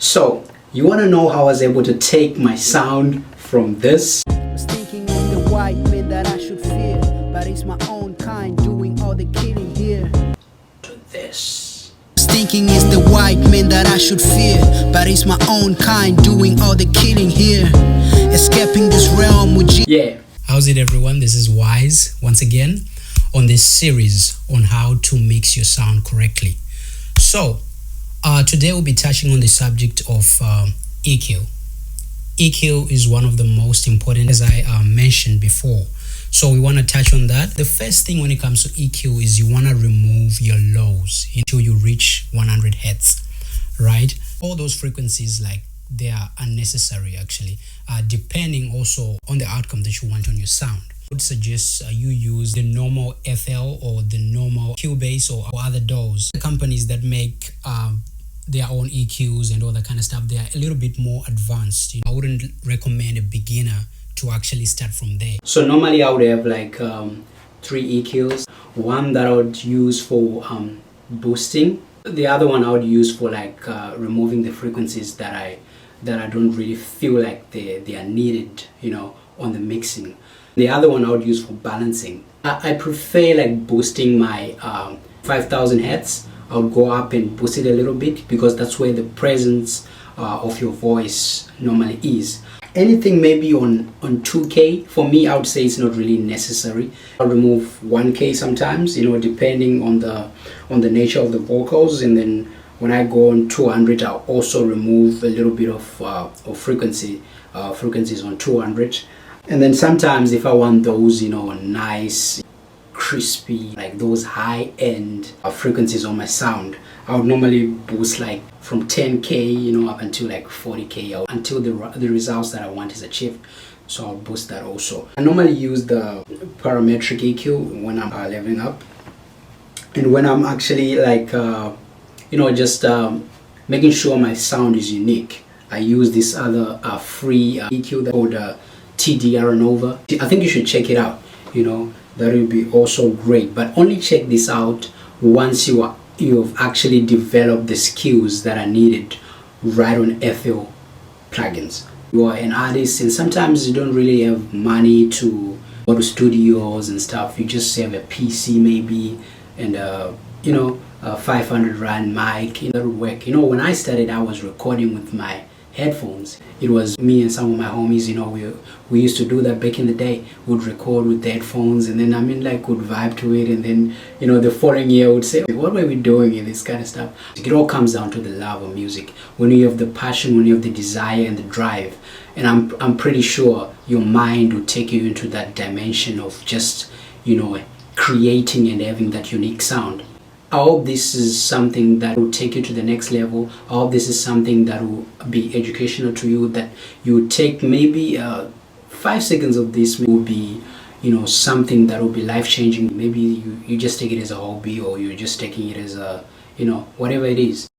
So, you want to know how I was able to take my sound from this? Was thinking of the white men that I should fear, but it's my own kind doing all the killing here. To this. Was thinking it's the white men that I should fear, but it's my own kind doing all the killing here. Escaping this realm with Yeah. How's it, everyone? This is Wise once again on this series on how to mix your sound correctly. So today we'll be touching on the subject of EQ. EQ is one of the most important, as I mentioned before. So we want to touch on that. The first thing when it comes to EQ is you want to remove your lows until you reach 100 hertz, right? All those frequencies, like, they are unnecessary actually, depending also on the outcome that you want on your sound. I would suggest you use the normal FL or the normal Cubase or other DAWs. The companies that make their own EQs and all that kind of stuff, they are a little bit more advanced. I wouldn't recommend a beginner to actually start from there. So normally I would have like 3 EQs. One that I would use for boosting. The other one I would use for like removing the frequencies that I don't really feel like they are needed, on the mixing. The other one I would use for balancing. I prefer like boosting my 5000 hertz. I would go up and boost it a little bit because that's where the presence of your voice normally is. Anything maybe on 2K, for me I would say it's not really necessary. I'll remove 1K sometimes, depending on the nature of the vocals, and then when I go on 200 I'll also remove a little bit of frequencies on 200. And then sometimes if I want those nice crispy, like those high-end frequencies on my sound, I would normally boost like from 10K up until like 40K, until the results that I want is achieved. So I'll boost that also. I normally use the parametric EQ when I'm leveling up, and when I'm actually like just making sure my sound is unique. I use this other free EQ called TDR Nova. I think you should check it out. That will be also great, but only check this out once you've actually developed the skills that are needed right on FL plugins. You are an artist and sometimes you don't really have money to go to studios and stuff. You just have a PC maybe and a 500 rand mic. That would work. When I started, I was recording with my headphones. It was me and some of my homies, we used to do that back in the day. Would record with the headphones, and then would vibe to it, and then the following year would say, what were we doing in this kind of stuff? It all comes down to the love of music. When you have the passion, when you have the desire and the drive, and I'm pretty sure your mind will take you into that dimension of just creating and having that unique sound. I hope this is something that will take you to the next level. I hope this is something that will be educational to you, that you would take maybe 5 seconds of this will be, something that will be life-changing. Maybe you just take it as a hobby, or you're just taking it as a, whatever it is.